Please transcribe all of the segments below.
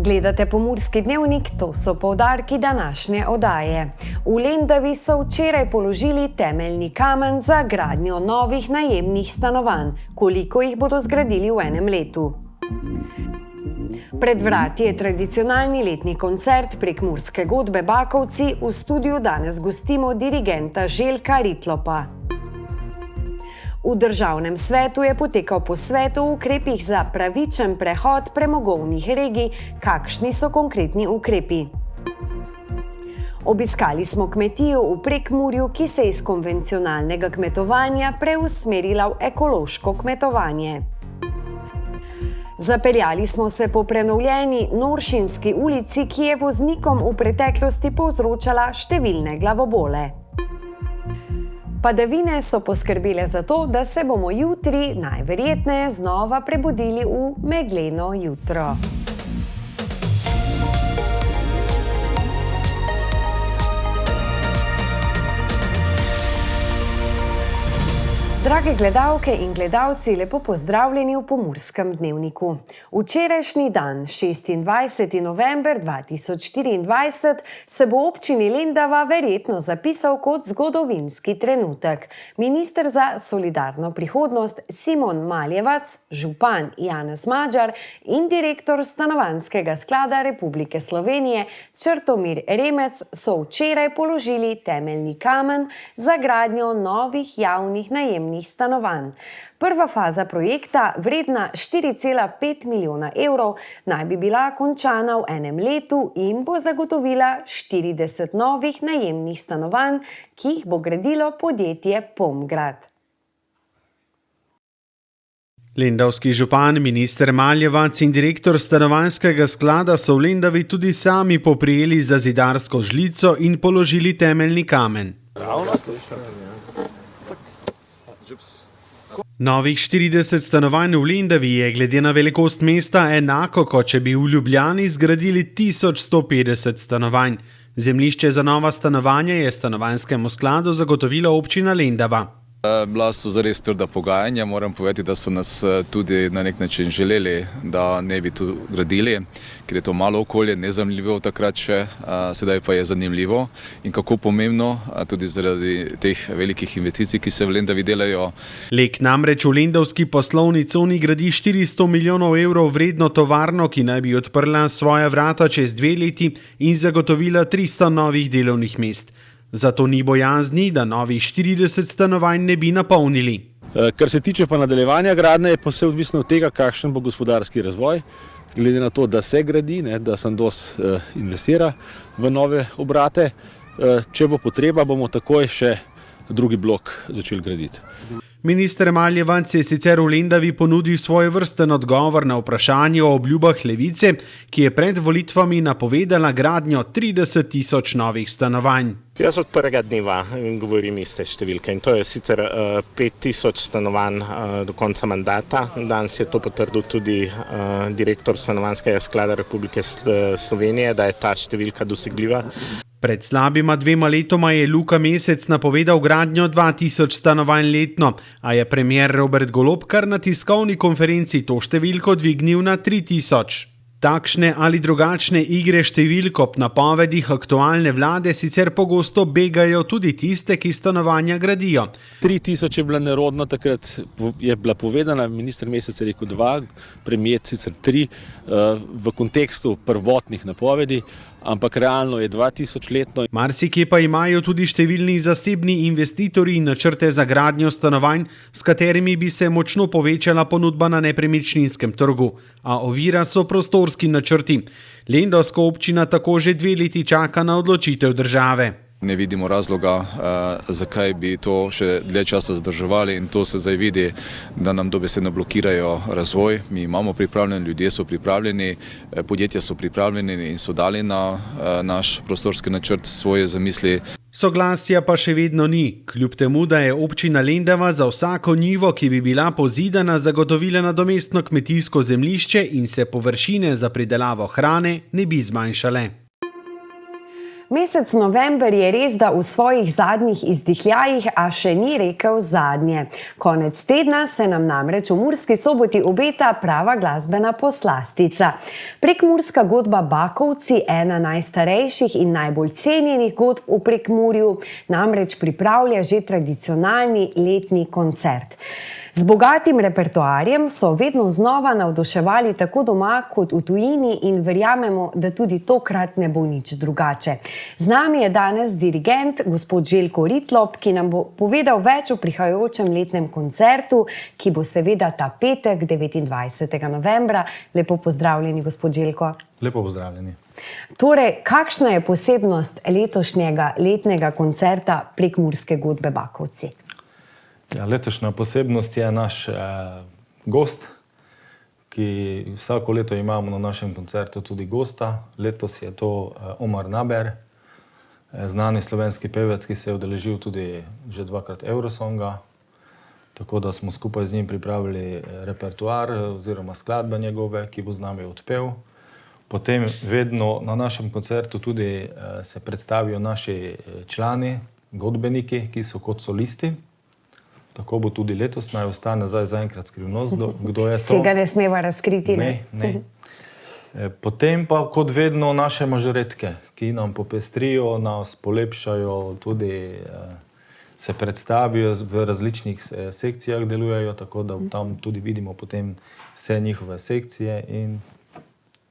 Gledate Pomurski dnevnik, to so poudarki današnje oddaje. V Lendavi so včeraj položili temeljni kamen za gradnjo novih najemnih stanovanj. Koliko jih bodo zgradili v enem letu? Pred vrati je tradicionalni letni koncert prekmurske godbe Bakovci. V studiu danes gostimo dirigenta Željka Ritlopa. V državnem svetu je potekal posvet o ukrepih za pravičen prehod premogovnih regij. Kakšni so konkretni ukrepi? Obiskali smo kmetijo v Prekmurju, ki se je iz konvencionalnega kmetovanja preusmerila v ekološko kmetovanje. Zapeljali smo se po prenovljeni Noršinski ulici, ki je voznikom v preteklosti povzročala številne glavobole. Padavine so poskrbele za to, da se bomo jutri najverjetneje znova prebudili v megleno jutro. Drage gledalke in gledalci, lepo pozdravljeni v Pomurskem dnevniku. Včerajšnji dan, 26. november 2024, se bo občini Lendava verjetno zapisal kot zgodovinski trenutek. Minister za solidarno prihodnost Simon Maljevac, župan Janez Madžar in direktor Stanovanjskega sklada Republike Slovenije Črtomir Remec so včeraj položili temeljni kamen za gradnjo novih javnih najemnih stanovanj. Prva faza projekta, vredna 4,5 milijona evrov, naj bi bila končana v enem letu in bo zagotovila 40 novih najemnih stanovanj, ki jih bo gradilo podjetje Pomgrad. Lendavski župan, minister Maljevac in direktor Stanovanjskega sklada so v Lendavi tudi sami poprijeli za zidarsko žlico in položili temeljni kamen. Novih 40 stanovanj v Lendavi je glede na velikost mesta enako, kot če bi v Ljubljani zgradili 1150 stanovanj. Zemljišče za nova stanovanja je Stanovanjskemu skladu zagotovila občina Lendava. Bila so zares trda pogajanja, moram povedati, da so nas tudi na nek način želeli, da ne bi tu gradili, ker je to malo okolje, nezanimljivo takrat še, sedaj pa je zanimljivo in kako pomembno, tudi zaradi teh velikih investicij, ki se v Lendavi delajo. Lek namreč v lendavski poslovni coni gradi 400 milijonov evrov vredno tovarno, ki naj bi odprla svoja vrata čez 2 leti in zagotovila 300 novih delovnih mest. Zato ni bojazni, da novih 40 stanovanj ne bi napolnili. Kar se tiče pa nadaljevanja gradnje, je pa vse odvisno od tega, kakšen bo gospodarski razvoj. Glede na to, da se gradi, da Sandoz investira v nove obrate. Če bo potreba, bomo takoj še drugi blok začeli graditi. Minister Maljevac je sicer v Lendavi ponudil svojevrsten odgovor na vprašanje o obljubah Levice, ki je pred volitvami napovedala gradnjo 30 tisoč novih stanovanj. Jaz od prvega dneva govorim iste številke in to je sicer 5000 stanovanj do konca mandata. Danes je to potrdil tudi direktor Stanovanjskega sklada Republike Slovenije, da je ta številka dosegljiva. Pred slabima 2 letoma je Luka Mesec napovedal gradnjo 2000 stanovanj letno, a je premier Robert Golob kar na tiskovni konferenci to številko dvignil na 3000. Takšne ali drugačne igre številk ob napovedih aktualne vlade sicer pogosto begajo tudi tiste, ki stanovanja gradijo. 3000 je bila nerodno, takrat je bila povedana, minister Mesec je rekel 2, premier sicer 3, v kontekstu prvotnih napovedi, ampak realno je 2000 letno. Marsikje pa imajo tudi številni zasebni investitorji načrte za gradnjo stanovanj, s katerimi bi se močno povečala ponudba na nepremičninskem trgu, a ovira so prostorski načrti. Lendavska občina tako že 2 leti čaka na odločitev države. Ne vidimo razloga, zakaj bi to še dlje časa zdrževali in to se zdaj vidi, da nam dobesedno blokirajo razvoj. Mi imamo pripravljeni, ljudje so pripravljeni, podjetja so pripravljeni in so dali na naš prostorski načrt svoje zamisli. Soglasja pa še vedno ni, kljub temu, da je občina Lendava za vsako njivo, ki bi bila pozidana, zagotovila nadomestno kmetijsko zemljišče in se površine za pridelavo hrane ne bi zmanjšale. Mesec november je res, da v svojih zadnjih izdihljajih, a še ni rekel zadnje. Konec tedna se nam namreč v Murski Soboti obeta prava glasbena poslastica. Prekmurska godba Bakovci, ena najstarejših in najbolj cenjenih godb v Prekmurju, namreč pripravlja že tradicionalni letni koncert. Z bogatim repertoarjem so vedno znova navduševali tako doma kot v tujini in verjamemo, da tudi tokrat ne bo nič drugače. Z nami je danes dirigent, gospod Željko Ritlop, ki nam bo povedal več o prihajajočem letnem koncertu, ki bo seveda ta petek, 29. novembra. Lepo pozdravljeni, gospod Željko. Lepo pozdravljeni. Torej, kakšna je posebnost letošnjega letnega koncerta Prekmurske godbe Bakovci? Ja, letošnja posebnost je naš gost, ki vsako leto imamo na našem koncertu tudi gosta. Letos je to Omar Naber, znani slovenski pevec, ki se je udeležil tudi že dvakrat Eurosonga. Tako da smo skupaj z njim pripravili repertoar oziroma skladbe njegove, ki bo z nami odpel. Potem vedno na našem koncertu tudi se predstavijo naši člani, godbeniki, ki so kot solisti. Tako bo tudi letos, naj ostane zaenkrat skrivnost, kdo je to. Vsega ne smeva razkriti, ne? Ne. Potem pa kot vedno naše mažoretke, ki nam popestrijo, nas polepšajo, tudi se predstavijo v različnih sekcijah, delujejo, tako da tam tudi vidimo potem vse njihove sekcije in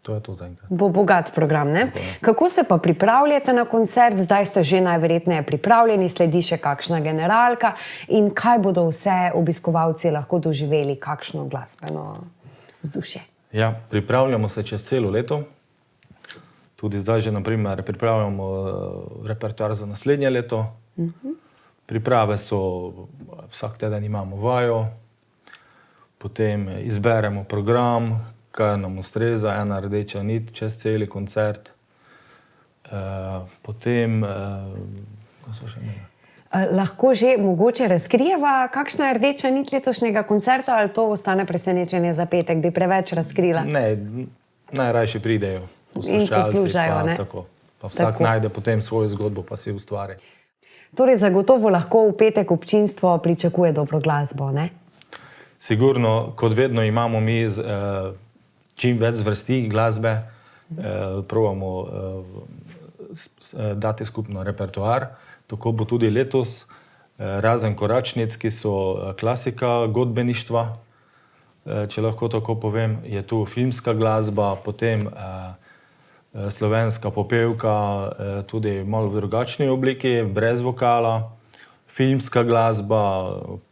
to je to zaenkrat. Bo bogat program, ne? Kako se pa pripravljate na koncert? Zdaj ste že najverjetneje pripravljeni, sledi še kakšna generalka in kaj bodo vse obiskovalci lahko doživeli, kakšno glasbeno vzdušje? Ja, pripravljamo se čez celo leto. Tudi zdaj že, na primer, pripravljamo repertoar za naslednje leto. Priprave so, vsak teden imamo vajo, potem izberemo program, kaj nam ustreza, ena rdeča nit čez celi koncert. Potem, ko so še imeli? Lahko že mogoče razkrijeva, kakšna je rdeča nit letošnjega koncerta, ali to ostane presenečenje za petek, bi preveč razkrila? Ne, najrajši pridejo poslušalci. In poslušajo, ne? Tako. Pa vsak najde potem svojo zgodbo, pa si ustvari. Torej, zagotovo lahko v petek občinstvo pričakuje dobro glasbo, ne? Sigurno, kot vedno imamo mi čim več zvrsti glasbe, probamo dati skupno repertoar. Tako bo tudi letos, razen koračnic, ki so klasika godbeništva, če lahko tako povem, je tu filmska glasba, potem slovenska popevka, tudi malo v drugačni obliki, brez vokala, filmska glasba,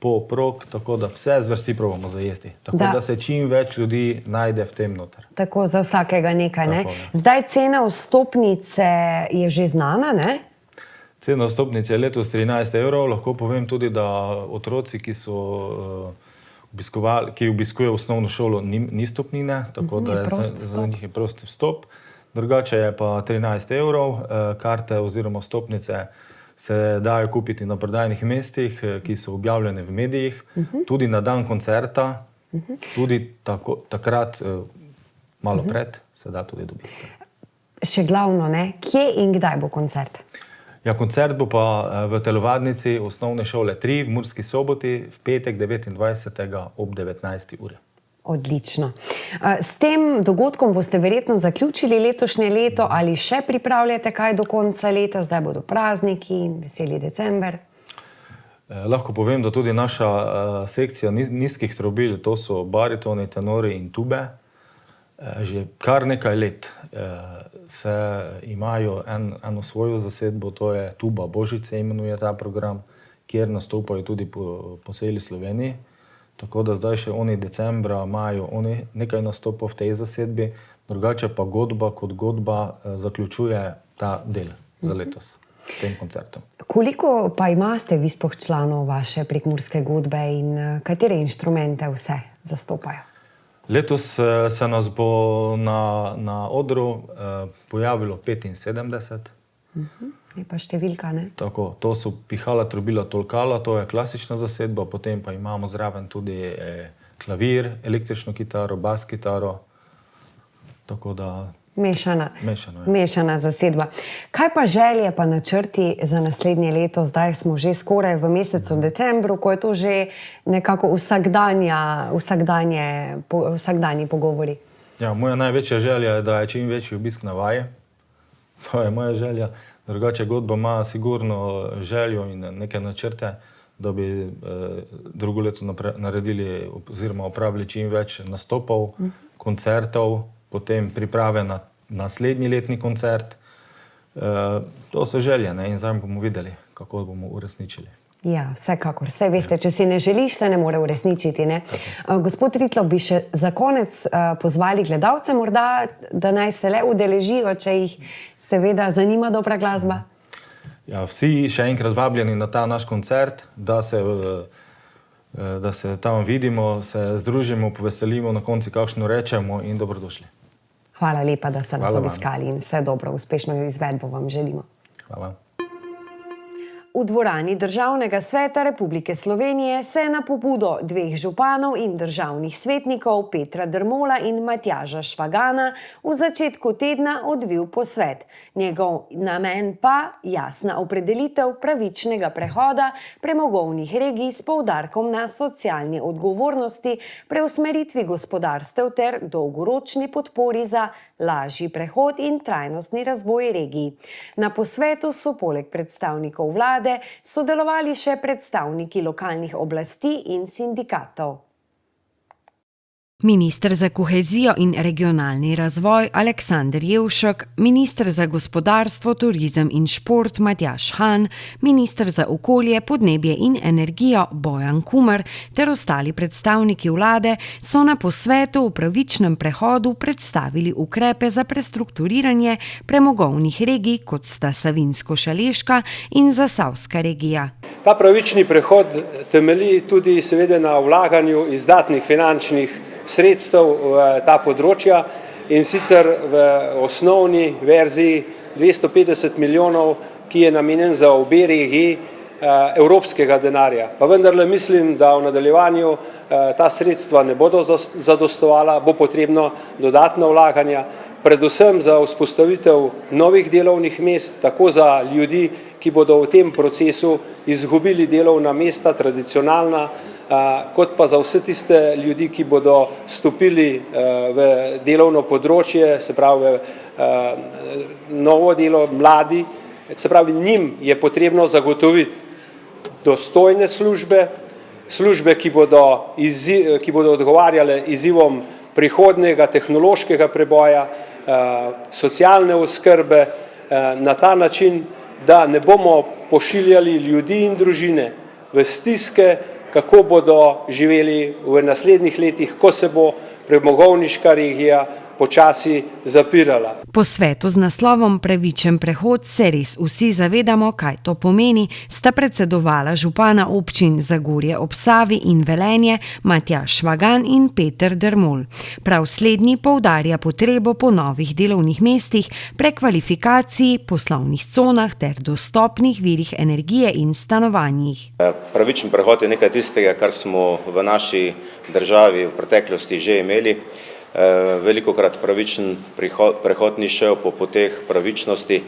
pop, rock, tako da vse zvrsti probamo zajesti. Tako da se čim več ljudi najde v tem noter. Tako, za vsakega nekaj, ne? Tako, ne. Zdaj cena vstopnice je že znana, ne? Cena vstopnice je letos 13 €. Lahko povem tudi, da otroci, ki so ki obiskujejo osnovno šolo, ni stopnine, tako da za njih je prost vstop. Drugače je pa 13 €. Karte oziroma vstopnice se dajo kupiti na prodajnih mestih, ki so objavljene v medijih, tudi na dan koncerta, tudi takrat, malo pred, se da tudi dobiti. Še glavno, ne? Kje in kdaj bo koncert? Ja, koncert bo pa v telovadnici osnovne šole 3 v Murski Soboti v petek 29. ob 19. uri. Odlično. S tem dogodkom boste verjetno zaključili letošnje leto ali še pripravljate kaj do konca leta? Zdaj bodo prazniki in veseli december. Lahko povem, da tudi naša sekcija nizkih trobil, to so baritoni, tenori in tube, že kar nekaj let se imajo eno svojo zasedbo, to je Tuba Božice, imenuje ta program, kjer nastopajo tudi po celi Sloveniji. Tako da zdaj še oni decembra imajo nekaj nastopov v tej zasedbi, drugače pa godba kot godba zaključuje ta del za letos s tem koncertom. Koliko pa imate vi sploh članov vaše prekmurske godbe in katere inštrumente vse zastopajo? Letos se nas bo na odru pojavilo 75. Je pa številka, ne? Tako, to so pihala, trobila, tolkala, to je klasična zasedba, potem pa imamo zraven tudi klavir, električno kitaro, bas kitaro, tako da Mešana zasedba. Kaj pa želje, pa načrti za naslednje leto? Zdaj smo že skoraj v mesecu decembru, ko je to že nekako vsakdanji pogovori. Ja, moja največja želja je, da je čim večji obisk na vaje. To je moja želja. Drugače Godba ima sigurno željo in neke načrte, da bi drugo leto naredili oziroma opravili čim več nastopov, koncertov, potem priprave na naslednji letni koncert. To so želje, ne? In zdaj bomo videli, kako bomo uresničili. Ja, vsekakor. Vse veste, če si ne želiš, se ne more uresničiti. Ne? Gospod Ritlo, bi še za konec pozvali gledalce morda, da naj se le udeležijo, če jih seveda zanima dobra glasba? Ja, vsi še enkrat vabljeni na ta naš koncert, da se tam vidimo, se združimo, poveselimo, na konci kakšno rečemo in dobrodošli. Hvala lepa, da ste nas obiskali in vse dobro, uspešno izvedbo vam želimo. Hvala. V dvorani Državnega sveta Republike Slovenije se je na pobudo dveh županov in državnih svetnikov Petra Dermola in Matjaža Švagana v začetku tedna odvil posvet. Njegov namen pa jasna opredelitev pravičnega prehoda premogovnih regij s poudarkom na socialni odgovornosti, preusmeritvi gospodarstev ter dolgoročni podpori za lažji prehod in trajnostni razvoj regij. Na posvetu so poleg predstavnikov vlade sodelovali še predstavniki lokalnih oblasti in sindikatov. Minister za kohezijo in regionalni razvoj Aleksander Jevšek, minister za gospodarstvo, turizem in šport Matjaž Han, minister za okolje, podnebje in energijo Bojan Kumer ter ostali predstavniki vlade so na posvetu o pravičnem prehodu predstavili ukrepe za prestrukturiranje premogovnih regij, kot sta Savinjsko-Šaleška in Zasavska regija. Ta pravični prehod temelji tudi seveda na vlaganju izdatnih finančnih sredstev v ta področja in sicer v osnovni verziji 250 milijonov, ki je namenjen za obe regiji evropskega denarja. Pa vendarle mislim, da v nadaljevanju ta sredstva ne bodo zadostovala, bo potrebno dodatna vlaganja, predvsem za vzpostavitev novih delovnih mest, tako za ljudi, ki bodo v tem procesu izgubili delovna mesta, tradicionalna, kot pa za vse tiste ljudi, ki bodo stopili v delovno področje, se pravi novo delo, mladi, se pravi njim je potrebno zagotoviti dostojne službe, ki bodo odgovarjale izzivom prihodnjega tehnološkega preboja, socialne oskrbe na ta način, da ne bomo pošiljali ljudi in družine v stiske, kako bodo živeli v naslednjih letih, ko se bo premogovniška regija počasi zapirala. Po svetu z naslovom Pravičen prehod se res vsi zavedamo, kaj to pomeni, sta predsedovala župana občin Zagorje ob Savi in Velenje Matjaž Švagan in Peter Dermol. Prav slednji poudarja potrebo po novih delovnih mestih, prekvalifikaciji, poslovnih conah ter dostopnih virih energije in stanovanjih. Pravičen prehod je nekaj tistega, kar smo v naši državi v preteklosti že imeli. Velikokrat pravičen prehod ni šel po poteh pravičnosti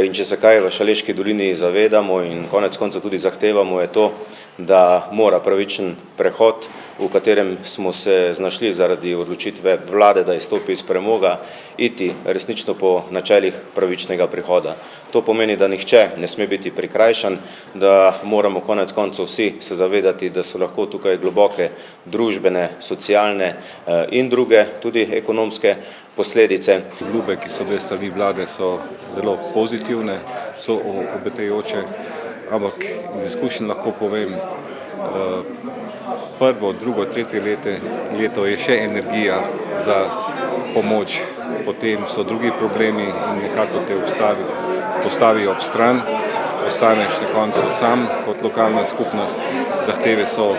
in če se kaj v Šaleški dolini zavedamo in konec konca tudi zahtevamo, je to, da mora pravičen prehod, v katerem smo se znašli zaradi odločitve vlade, da izstopi iz premoga, iti resnično po načelih pravičnega prehoda. To pomeni, da nihče ne sme biti prikrajšan, da moramo konec koncev vsi se zavedati, da so lahko tukaj globoke družbene, socialne in druge, tudi ekonomske posledice. Obljube, ki so bile s strani vlade, so zelo pozitivne, so obetajoče, ampak iz izkušenj lahko povem, prvo, drugo, tretje leto je še energija za pomoč, potem so drugi problemi in nekako te postavijo ob stran, ostaneš na koncu sam kot lokalna skupnost, zahteve so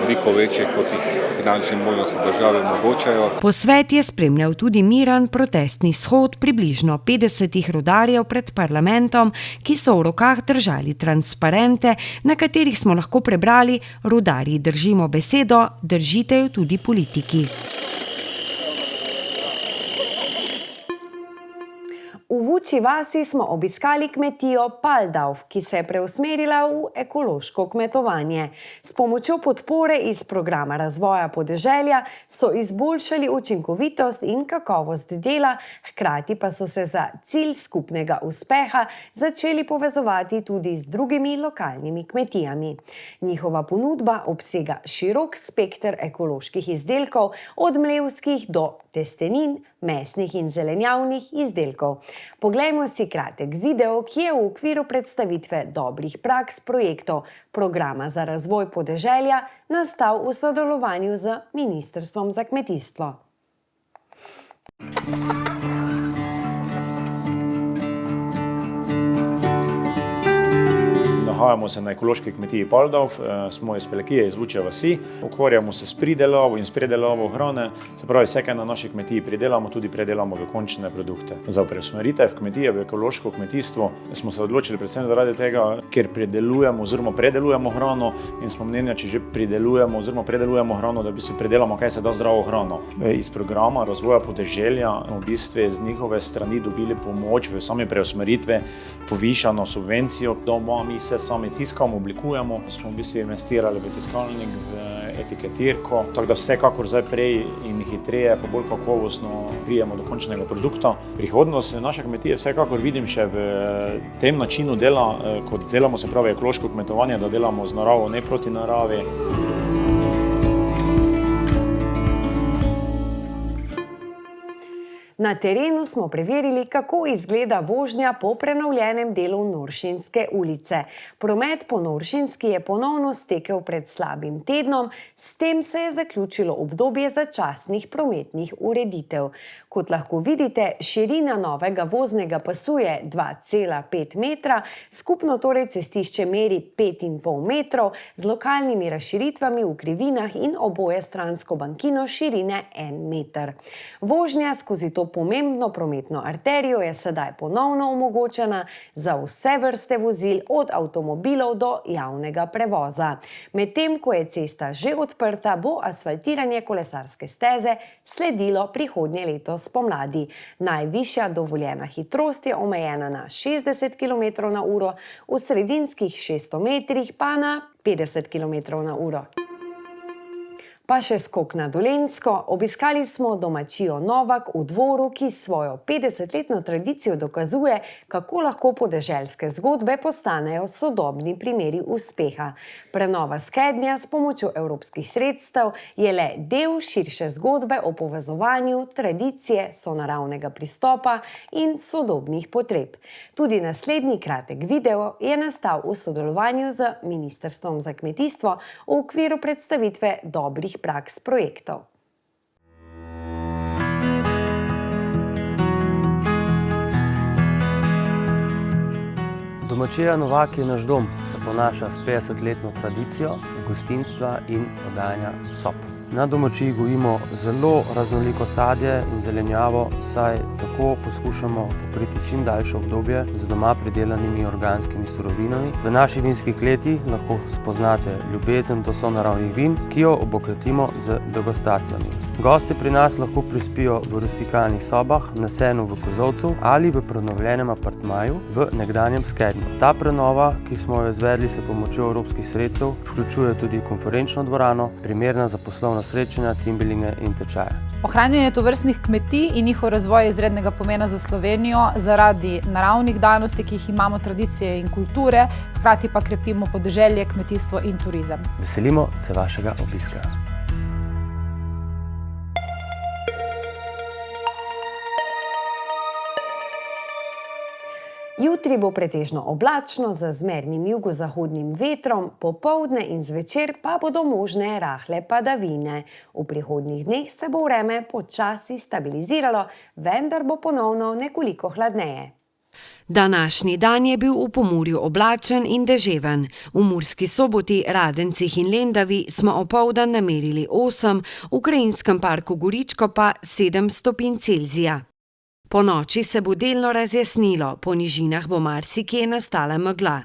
veliko večje, kot jih finančne možnosti države omogočajo. Posvet je spremljal tudi miren protestni shod približno 50 rudarjev pred parlamentom, ki so v rokah držali transparente, na katerih smo lahko prebrali: rudarji držimo besedo, držite jo tudi politiki. V Vučji vasi smo obiskali kmetijo Paldov, ki se je preusmerila v ekološko kmetovanje. S pomočjo podpore iz programa razvoja podeželja so izboljšali učinkovitost in kakovost dela, hkrati pa so se za cilj skupnega uspeha začeli povezovati tudi z drugimi lokalnimi kmetijami. Njihova ponudba obsega širok spekter ekoloških izdelkov, od mlevskih do testenin, mesnih in zelenjavnih izdelkov. Poglejmo si kratek video, ki je v okviru predstavitve dobrih praks projektov programa za razvoj podeželja nastal v sodelovanju z Ministrstvom za kmetijstvo. Nahajamo se na ekološki kmetiji Paldov, smo iz Pelekije, iz Vučje vasi. Ukvarjamo se s pridelavo in s predelavo hrane, se pravi vse, kaj na naši kmetiji pridelamo, tudi predelamo v končne produkte. Za preusmeritev kmetije v ekološko kmetijstvo smo se odločili predvsem zaradi tega, ker predelujemo oziroma predelujemo hrano in smo mnenja, če že pridelujemo oziroma predelujemo hrano, da bi se predelamo, kaj se da zdravo hrano. Iz programa razvoja podeželja v bistvu z njihove strani dobili pomoč v sami preusmeritve, povišano subvencijo doma, mi se sami tiskamo, oblikujemo, smo v bistvu investirali v tiskalnik, v etiketirko, tako da vsekakor zdaj prej in hitreje, pa bolj kakovostno prijemo do končnega produkta. Prihodnost naše kmetije vsekakor vidim še v tem načinu dela, kot delamo, se pravi ekološko kmetovanje, da delamo z naravo, ne proti naravi. Na terenu smo preverili, kako izgleda vožnja po prenovljenem delu Noršinske ulice. Promet po Noršinski je ponovno stekel pred slabim tednom, s tem se je zaključilo obdobje začasnih prometnih ureditev. Kot lahko vidite, širina novega voznega pasu je 2,5 metra, skupno torej cestišče meri 5,5 metrov, z lokalnimi razširitvami v krivinah in oboje stransko bankino širine 1 meter. Vožnja skozi to pomembno prometno arterijo je sedaj ponovno omogočena za vse vrste vozil, od avtomobilov do javnega prevoza. Medtem ko je cesta že odprta, bo asfaltiranje kolesarske steze sledilo prihodnje leto spomladi. Najvišja dovoljena hitrost je omejena na 60 km/h, v sredinskih 600 metrih pa na 50 km/h. Pa še skok na Dolenjsko. Obiskali smo domačijo Novak v Dvoru, ki svojo 50-letno tradicijo dokazuje, kako lahko podeželske zgodbe postanejo sodobni primeri uspeha. Prenova skednja s pomočjo evropskih sredstev je le del širše zgodbe o povezovanju tradicije, sonaravnega pristopa in sodobnih potreb. Tudi naslednji kratek video je nastal v sodelovanju z Ministrstvom za kmetijstvo v okviru predstavitve dobrih praks projektov. Domačija Novak je naš dom, se ponaša s 50-letno tradicijo gostinstva in oddajanja sob. Na domačiji gojimo zelo raznoliko sadje in zelenjavo, saj tako poskušamo pokriti čim daljše obdobje z doma pridelanimi organskimi surovinami. V naši vinski kleti lahko spoznate ljubezen do sonaravnih vin, ki jo obokratimo z degustacijami. Gosti pri nas lahko prispijo v rustikalnih sobah, na senu v Kozolcu ali v prenovljenem apartmaju v nekdanjem Skednju. Ta prenova, ki smo jo izvedli s pomočjo evropskih sredstev, vključuje tudi konferenčno dvorano, primerna za poslovna srečanja, teambuildinge in tečaje. Ohranjanje tovrstnih kmetij in njihov razvoj je izrednega pomena za Slovenijo zaradi naravnih danosti, ki jih imamo, tradicije in kulture, hkrati pa krepimo podeželje, kmetijstvo in turizem. Veselimo se vašega obiska. Jutri bo pretežno oblačno z zmernim jugozahodnim vetrom, popoldne in zvečer pa bodo možne rahle padavine. V prihodnjih dneh se bo vreme počasi stabiliziralo, vendar bo ponovno nekoliko hladneje. Današnji dan je bil v Pomurju oblačen in deževen. V Murski Soboti, Radencih in Lendavi smo opoldan namerili 8, v Krajinskem parku Goričko pa 7 stopinj Celzija. Po noči se bo delno razjasnilo, po nižinah bo marsikje nastala megla.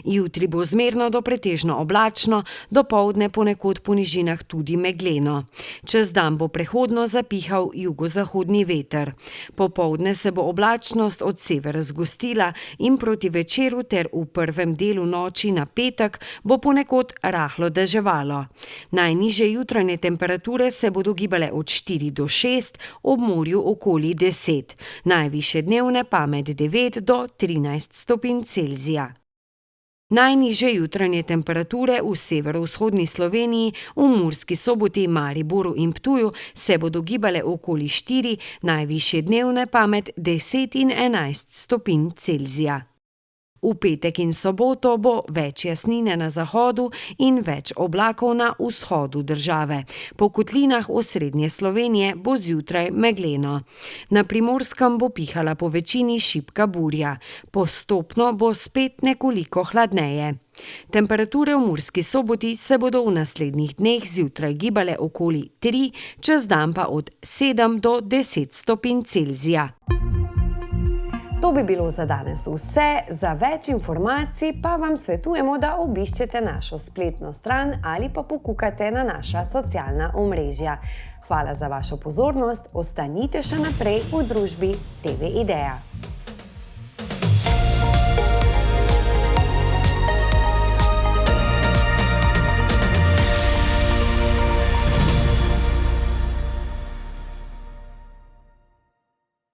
Jutri bo zmerno do pretežno oblačno, dopoldne ponekod po nižinah tudi megleno. Čez dan bo prehodno zapihal jugozahodni veter. Popoldne se bo oblačnost od severa zgostila in proti večeru ter v prvem delu noči na petek bo ponekod rahlo deževalo. Najnižje jutranje temperature se bodo gibale od 4 do 6, ob morju okoli 10. Najvišje dnevne pa med 9 do 13 stopinj Celzija. Najnižje jutranje temperature v severovzhodni Sloveniji, v Murski Soboti, Mariboru in Ptuju se bodo gibale okoli 4, najvišje dnevne pa med 10 in 11 stopinj Celzija. V petek in soboto bo več jasnine na zahodu in več oblakov na vzhodu države. Po kotlinah osrednje Slovenije bo zjutraj megleno. Na Primorskem bo pihala po večini šibka burja. Postopno bo spet nekoliko hladneje. Temperature v Murski Soboti se bodo v naslednjih dneh zjutraj gibale okoli 3, čez dan pa od 7 do 10 stopinj Celzija. To bi bilo za danes vse. Za več informacij pa vam svetujemo, da obiščete našo spletno stran ali pa pokukate na naša socialna omrežja. Hvala za vašo pozornost, ostanite še naprej v družbi TV Idea.